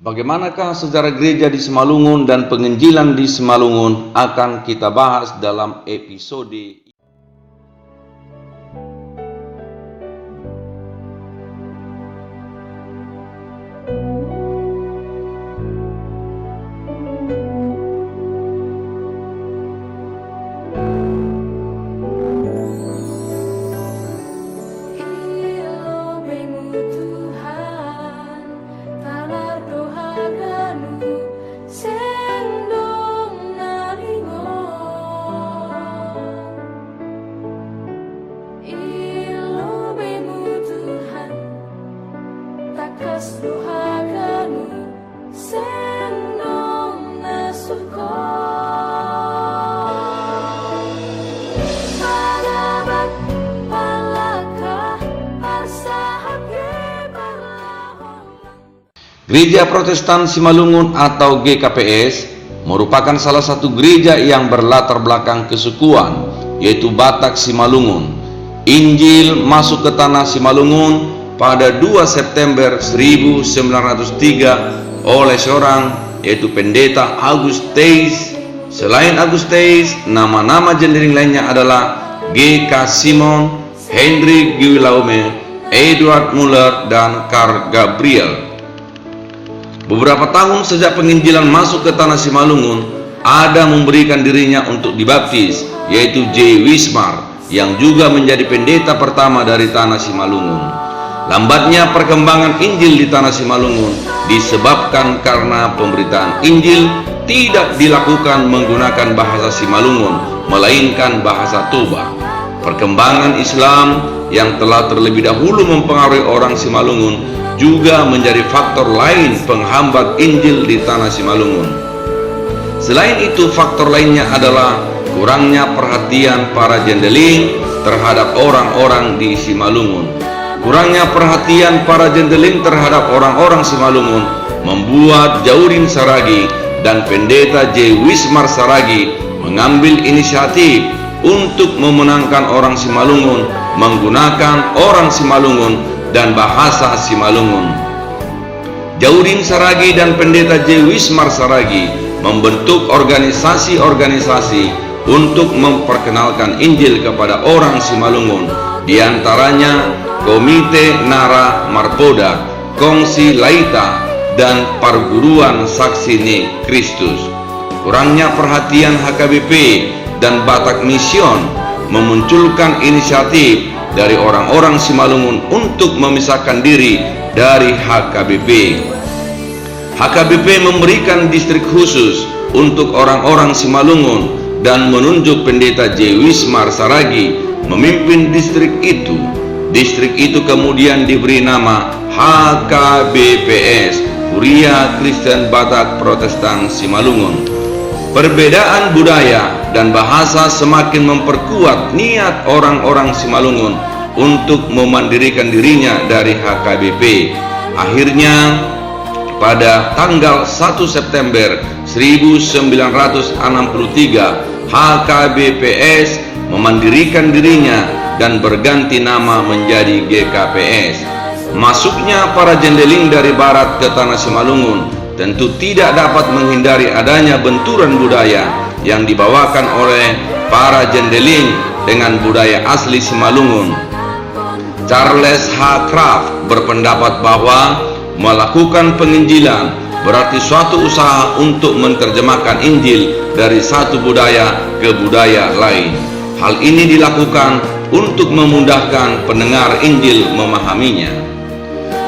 Bagaimanakah sejarah gereja di Simalungun dan penginjilan di Simalungun akan kita bahas dalam episode ini. Gereja Protestan Simalungun atau GKPS merupakan salah satu gereja yang berlatar belakang kesukuan, yaitu Batak Simalungun. Injil masuk ke tanah Simalungun pada 2 September 1903 oleh seorang, yaitu Pendeta Augustus. Selain Augustus, nama-nama jendering lainnya adalah G.K. Simon, Henry Guillaume, Edward Muller, dan Karl Gabriel. Beberapa tahun sejak penginjilan masuk ke tanah Simalungun, ada memberikan dirinya untuk dibaptis, yaitu J. Wismar, yang juga menjadi pendeta pertama dari tanah Simalungun. Lambatnya perkembangan Injil di tanah Simalungun disebabkan karena pemberitaan Injil tidak dilakukan menggunakan bahasa Simalungun, melainkan bahasa Toba. Perkembangan Islam yang telah terlebih dahulu mempengaruhi orang Simalungun juga menjadi faktor lain penghambat Injil di tanah Simalungun. Selain itu, faktor lainnya adalah kurangnya perhatian para jendeling terhadap orang-orang di Simalungun. Kurangnya perhatian para jendeling terhadap orang-orang Simalungun membuat Jaurin Saragi dan Pendeta J. Wismar Saragi mengambil inisiatif untuk memenangkan orang Simalungun menggunakan orang Simalungun dan bahasa Simalungun. Jaurin Saragi dan Pendeta J. Wismar Saragi membentuk organisasi-organisasi untuk memperkenalkan Injil kepada orang Simalungun, di antaranya Komite Nara Marpoda, Kongsi Laita, dan Perguruan Saksini Kristus. Kurangnya perhatian HKBP dan Batak Mission memunculkan inisiatif dari orang-orang Simalungun untuk memisahkan diri dari HKBP. HKBP memberikan distrik khusus untuk orang-orang Simalungun dan menunjuk Pendeta J. Wismar Saragi memimpin distrik itu. Distrik itu kemudian diberi nama HKBPS, Huria Kristen Batak Protestan Simalungun. Perbedaan budaya dan bahasa semakin memperkuat niat orang-orang Simalungun untuk memandirikan dirinya dari HKBP. Akhirnya, pada tanggal 1 September 1963, HKBPS memandirikan dirinya dan berganti nama menjadi GKPS. Masuknya para jendeling dari barat ke tanah Simalungun tentu tidak dapat menghindari adanya benturan budaya yang dibawakan oleh para jendeling dengan budaya asli Simalungun. Charles H. Kraft berpendapat bahwa melakukan penginjilan berarti suatu usaha untuk menerjemahkan Injil dari satu budaya ke budaya lain. Hal ini dilakukan untuk memudahkan pendengar Injil memahaminya.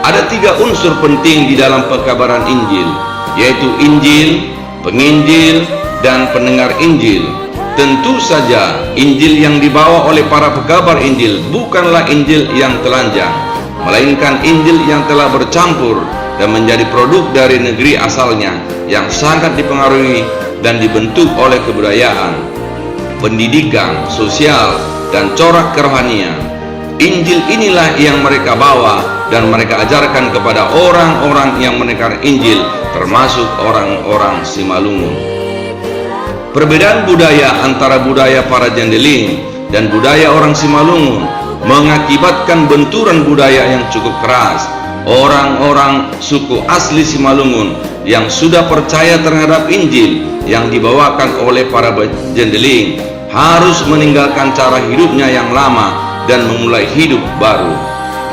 Ada 3 unsur penting di dalam pekabaran Injil, yaitu Injil, penginjil, dan pendengar Injil. Tentu saja Injil yang dibawa oleh para pekabar Injil bukanlah Injil yang telanjang, melainkan Injil yang telah bercampur dan menjadi produk dari negeri asalnya yang sangat dipengaruhi dan dibentuk oleh kebudayaan, pendidikan, sosial, dan corak kerohanian. Injil inilah yang mereka bawa dan mereka ajarkan kepada orang-orang yang mendengar Injil, termasuk orang-orang Simalungun. Perbedaan budaya antara budaya para jendeling dan budaya orang Simalungun mengakibatkan benturan budaya yang cukup keras. orang-orang suku asli Simalungun yang sudah percaya terhadap Injil yang dibawakan oleh para jendeling harus meninggalkan cara hidupnya yang lama dan memulai hidup baru.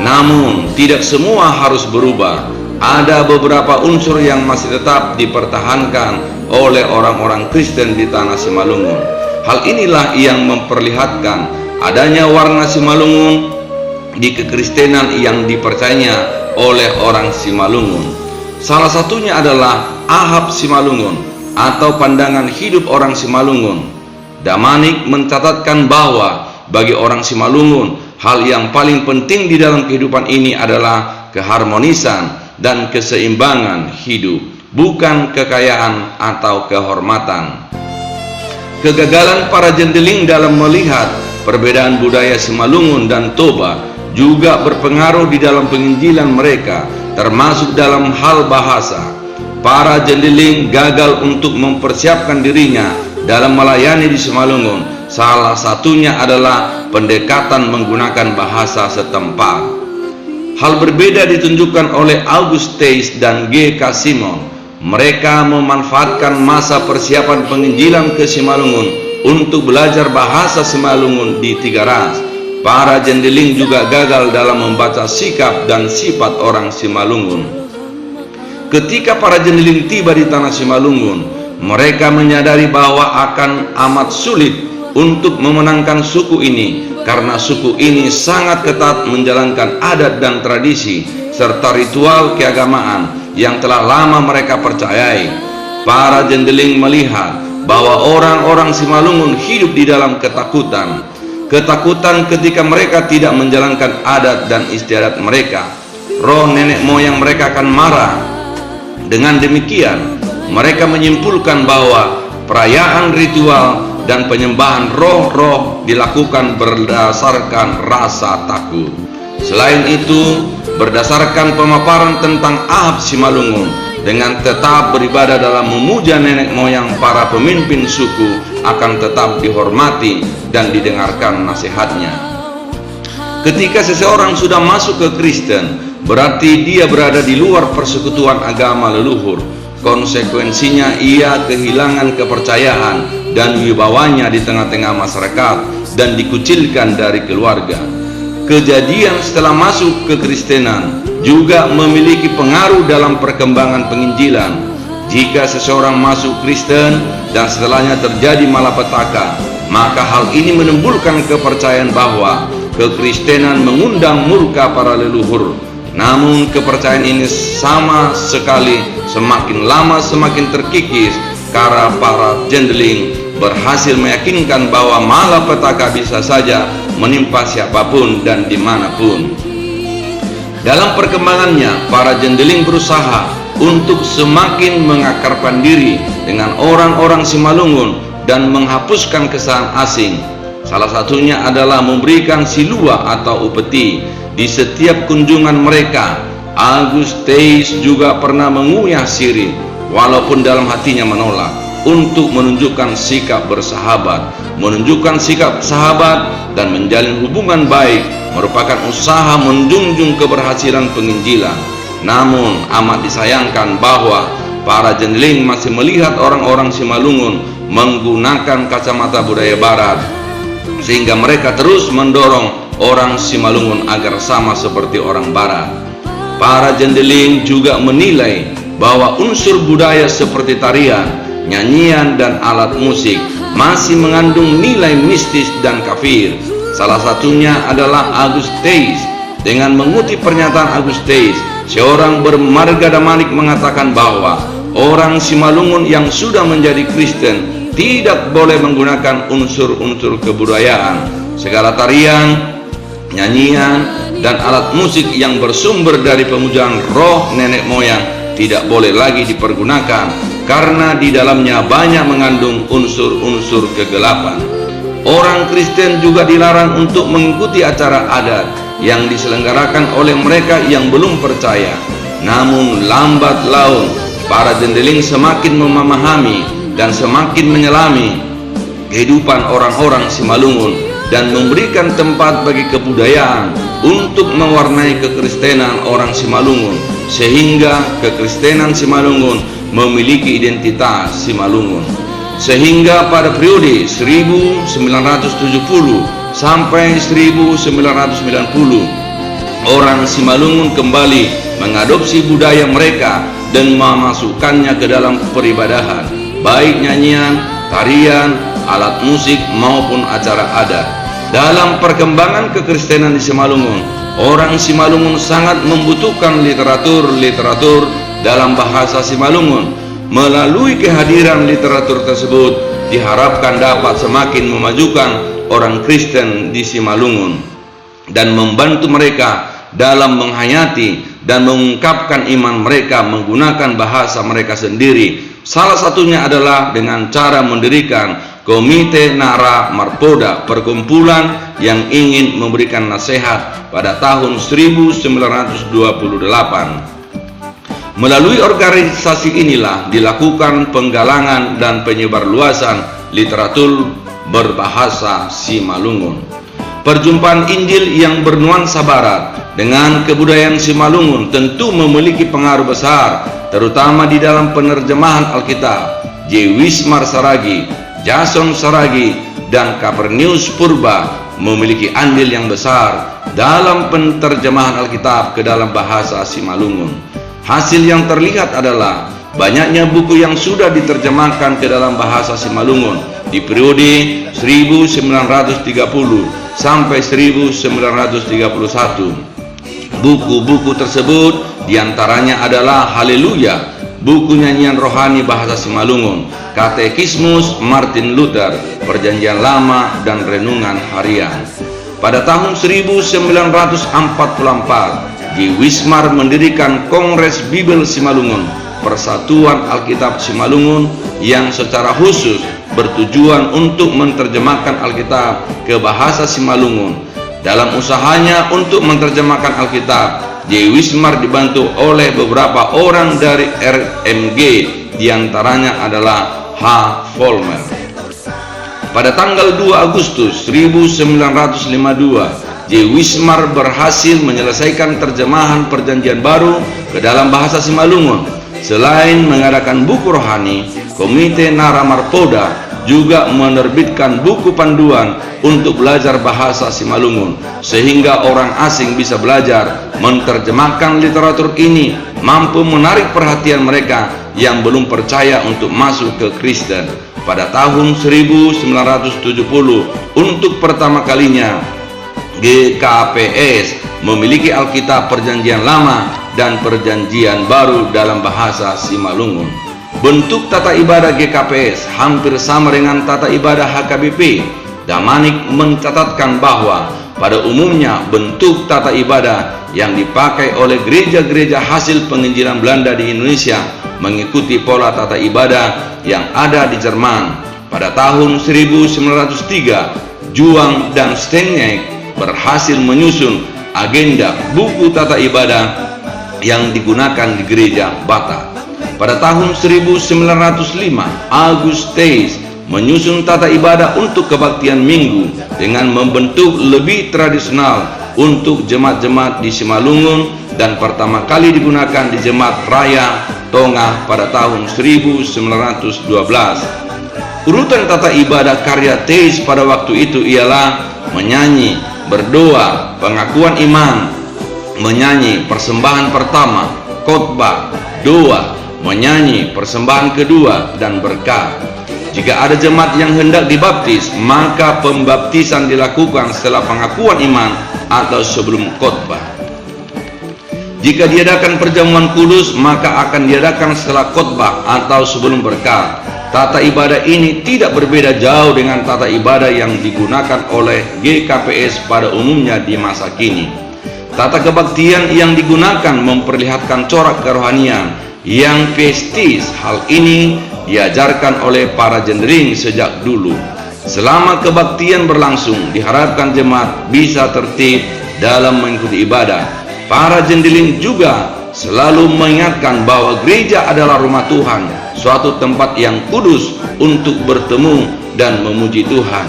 Namun tidak semua harus berubah. Ada beberapa unsur yang masih tetap dipertahankan oleh orang-orang Kristen di tanah Simalungun. Hal inilah yang memperlihatkan adanya warna Simalungun di kekristenan yang dipercayanya oleh orang Simalungun. Salah satunya adalah Ahab Simalungun atau pandangan hidup orang Simalungun. Damanik mencatatkan bahwa bagi orang Simalungun, hal yang paling penting di dalam kehidupan ini adalah keharmonisan dan keseimbangan hidup, bukan kekayaan atau kehormatan. Kegagalan para jendeling dalam melihat perbedaan budaya Simalungun dan Toba juga berpengaruh di dalam penginjilan mereka, termasuk dalam hal bahasa. Para jendeling gagal untuk mempersiapkan dirinya dalam melayani di Simalungun. Salah satunya adalah pendekatan menggunakan bahasa setempat. Hal berbeda ditunjukkan oleh Augustus dan G.K. Simon. Mereka memanfaatkan masa persiapan penginjilan ke Simalungun untuk belajar bahasa Simalungun di Tigaras. Para jendeling juga gagal dalam membaca sikap dan sifat orang Simalungun. Ketika para jendeling tiba di tanah Simalungun, mereka menyadari bahwa akan amat sulit untuk memenangkan suku ini, karena suku ini sangat ketat menjalankan adat dan tradisi serta ritual keagamaan yang telah lama mereka percayai. Para jendeling melihat bahwa orang-orang Simalungun hidup di dalam ketakutan. Ketakutan ketika mereka tidak menjalankan adat dan istiadat mereka. Roh nenek moyang mereka akan marah. Dengan demikian, mereka menyimpulkan bahwa perayaan ritual dan penyembahan roh-roh dilakukan berdasarkan rasa takut. Selain itu, berdasarkan pemaparan tentang Ahab Simalungun, dengan tetap beribadah dalam memuja nenek moyang para pemimpin suku akan tetap dihormati dan didengarkan nasihatnya. Ketika seseorang sudah masuk ke Kristen, berarti dia berada di luar persekutuan agama leluhur. Konsekuensinya ia kehilangan kepercayaan dan wibawanya di tengah-tengah masyarakat dan dikucilkan dari keluarga. Kejadian setelah masuk ke Kristenan juga memiliki pengaruh dalam perkembangan penginjilan. Jika seseorang masuk Kristen dan setelahnya terjadi malapetaka, maka hal ini menimbulkan kepercayaan bahwa kekristenan mengundang murka para leluhur. Namun kepercayaan ini sama sekali semakin lama semakin terkikis, karena para jendeling berhasil meyakinkan bahwa malapetaka bisa saja menimpa siapapun dan dimanapun. Dalam perkembangannya, para jendeling berusaha untuk semakin mengakarkan diri dengan orang-orang Simalungun dan menghapuskan kesalahan asing. Salah satunya adalah memberikan silua atau upeti di setiap kunjungan mereka. Augustus juga pernah menguyah sirih, walaupun dalam hatinya menolak, untuk menunjukkan sikap bersahabat. Menunjukkan sikap sahabat dan menjalin hubungan baik merupakan usaha menjunjung keberhasilan penginjilan. Namun amat disayangkan bahwa para jendeling masih melihat orang-orang Simalungun menggunakan kacamata budaya barat, sehingga mereka terus mendorong orang Simalungun agar sama seperti orang barat. Para jendeling juga menilai bahwa unsur budaya seperti tarian, nyanyian, dan alat musik masih mengandung nilai mistis dan kafir. Salah satunya adalah Augustus. Dengan mengutip pernyataan Augustus, seorang bermarga Damanik mengatakan bahwa orang Simalungun yang sudah menjadi Kristen tidak boleh menggunakan unsur-unsur kebudayaan. Segala tarian, nyanyian, dan alat musik yang bersumber dari pemujaan roh nenek moyang tidak boleh lagi dipergunakan, karena di dalamnya banyak mengandung unsur-unsur kegelapan. Orang Kristen juga dilarang untuk mengikuti acara adat yang diselenggarakan oleh mereka yang belum percaya. Namun lambat laun, para jendeling semakin memahami dan semakin menyelami kehidupan orang-orang Simalungun dan memberikan tempat bagi kebudayaan, untuk mewarnai kekristenan orang Simalungun, sehingga kekristenan Simalungun memiliki identitas Simalungun. Sehingga pada periode 1970 sampai 1990, orang Simalungun kembali mengadopsi budaya mereka dan memasukkannya ke dalam peribadahan, baik nyanyian, tarian, alat musik maupun acara adat. Dalam perkembangan kekristenan di Simalungun, orang Simalungun sangat membutuhkan literatur dalam bahasa Simalungun. Melalui kehadiran literatur tersebut, diharapkan dapat semakin memajukan orang Kristen di Simalungun dan membantu mereka dalam menghayati dan mengungkapkan iman mereka menggunakan bahasa mereka sendiri. Salah satunya adalah dengan cara mendirikan Komite Nara Marpoda, perkumpulan yang ingin memberikan nasihat pada tahun 1928. Melalui organisasi inilah dilakukan penggalangan dan penyebarluasan literatur berbahasa Simalungun. Perjumpaan Injil yang bernuansa barat dengan kebudayaan Simalungun tentu memiliki pengaruh besar, terutama di dalam penerjemahan Alkitab. J. Wismar Saragi, Jason Saragi, dan Kapernius Purba memiliki andil yang besar dalam penerjemahan Alkitab ke dalam bahasa Simalungun. Hasil yang terlihat adalah banyaknya buku yang sudah diterjemahkan ke dalam bahasa Simalungun di periode 1930 sampai 1931. Buku-buku tersebut diantaranya adalah Haleluya, buku nyanyian rohani bahasa Simalungun, Katekismus Martin Luther, Perjanjian Lama, dan Renungan Harian. Pada tahun 1944, J. Wismar mendirikan Kongres Bibel Simalungun, Persatuan Alkitab Simalungun, yang secara khusus bertujuan untuk menerjemahkan Alkitab ke bahasa Simalungun. Dalam usahanya untuk menerjemahkan Alkitab, J. Wismar dibantu oleh beberapa orang dari RMG, diantaranya adalah H. Vollmer. Pada tanggal 2 Agustus 1952, J. Wismar berhasil menyelesaikan terjemahan Perjanjian Baru ke dalam bahasa Simalungun. Selain mengadakan buku rohani, Komite Nara Marpoda juga menerbitkan buku panduan untuk belajar bahasa Simalungun, sehingga orang asing bisa belajar menerjemahkan literatur ini, mampu menarik perhatian mereka yang belum percaya untuk masuk ke Kristen. Pada tahun 1970, untuk pertama kalinya GKPS memiliki Alkitab Perjanjian Lama dan Perjanjian Baru dalam bahasa Simalungun. Bentuk tata ibadah GKPS hampir sama dengan tata ibadah HKBP. Damanik mencatatkan bahwa pada umumnya bentuk tata ibadah yang dipakai oleh gereja-gereja hasil penginjilan Belanda di Indonesia mengikuti pola tata ibadah yang ada di Jerman. Pada tahun 1903, Juang dan Steinweg berhasil menyusun agenda buku tata ibadah yang digunakan di gereja Batak. Pada tahun 1905, August Theis menyusun tata ibadah untuk kebaktian minggu dengan membentuk lebih tradisional untuk jemaat-jemaat di Simalungun dan pertama kali digunakan di Jemaat Raya Tongah pada tahun 1912. Urutan tata ibadah karya Theis pada waktu itu ialah menyanyi, berdoa, pengakuan iman, menyanyi persembahan pertama, khotbah, doa, menyanyi persembahan kedua, dan berkat. Jika ada jemaat yang hendak dibaptis, maka pembaptisan dilakukan setelah pengakuan iman atau sebelum khotbah. Jika diadakan perjamuan kudus, maka akan diadakan setelah khotbah atau sebelum berkat. Tata ibadah ini tidak berbeda jauh dengan tata ibadah yang digunakan oleh GKPS pada umumnya di masa kini. Tata kebaktian yang digunakan memperlihatkan corak kerohanian yang festis. Hal ini diajarkan oleh para jendering sejak dulu. Selama kebaktian berlangsung, diharapkan jemaat bisa tertib dalam mengikuti ibadah. Para jendering juga selalu mengingatkan bahwa gereja adalah rumah Tuhan, suatu tempat yang kudus untuk bertemu dan memuji Tuhan.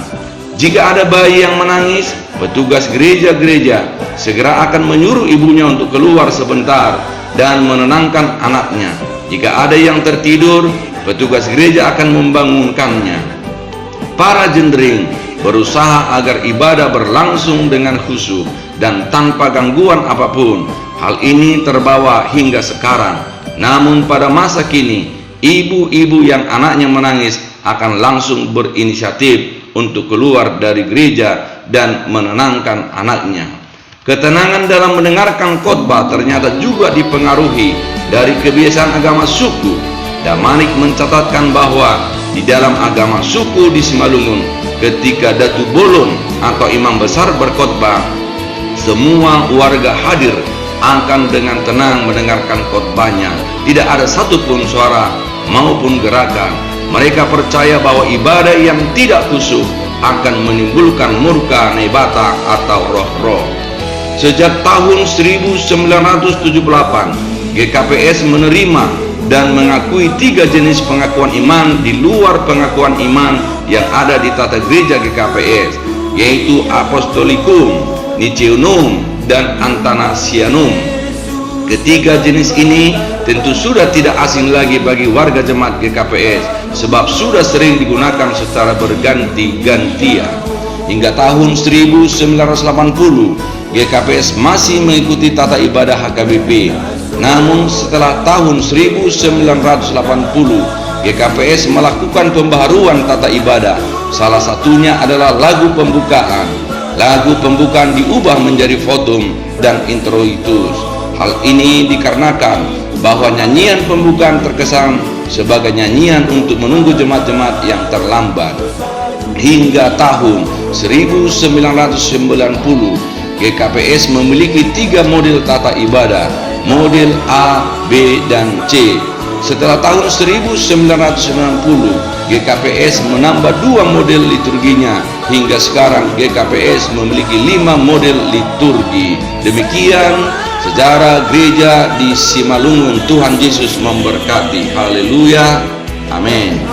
Jika ada bayi yang menangis, petugas gereja-gereja segera akan menyuruh ibunya untuk keluar sebentar dan menenangkan anaknya. Jika ada yang tertidur, petugas gereja akan membangunkannya. Para jendering berusaha agar ibadah berlangsung dengan khusyuk dan tanpa gangguan apapun. Hal ini terbawa hingga sekarang. Namun pada masa kini, ibu-ibu yang anaknya menangis akan langsung berinisiatif untuk keluar dari gereja dan menenangkan anaknya. Ketenangan dalam mendengarkan khotbah ternyata juga dipengaruhi dari kebiasaan agama suku. Damanik mencatatkan bahwa di dalam agama suku di Simalungun, ketika Datu Bolon atau imam besar berkhotbah, semua warga hadir akan dengan tenang mendengarkan khotbahnya. Tidak ada satupun suara maupun gerakan. Mereka percaya bahwa ibadah yang tidak khusyuk akan menimbulkan murka Nebata atau roh-roh. Sejak tahun 1978, GKPS menerima dan mengakui 3 jenis pengakuan iman di luar pengakuan iman yang ada di tata gereja GKPS, yaitu Apostolikum, Niceenum, dan Athanasianum. Ketiga jenis ini tentu sudah tidak asing lagi bagi warga jemaat GKPS, sebab sudah sering digunakan secara berganti-gantian. Hingga tahun 1980, GKPS masih mengikuti tata ibadah HKBP. Namun setelah tahun 1980, GKPS melakukan pembaharuan tata ibadah. Salah satunya adalah lagu pembukaan. Lagu pembukaan diubah menjadi fotum dan introitus. Hal ini dikarenakan bahwa nyanyian pembukaan terkesan sebagai nyanyian untuk menunggu jemaat-jemaat yang terlambat. Hingga tahun 1990, GKPS memiliki 3 model tata ibadah, model A, B, dan C. Setelah tahun 1990, GKPS menambah 2 model liturginya. Hingga sekarang GKPS memiliki 5 model liturgi. Demikian sejarah gereja di Simalungun. Tuhan Yesus memberkati. Haleluya. Amin.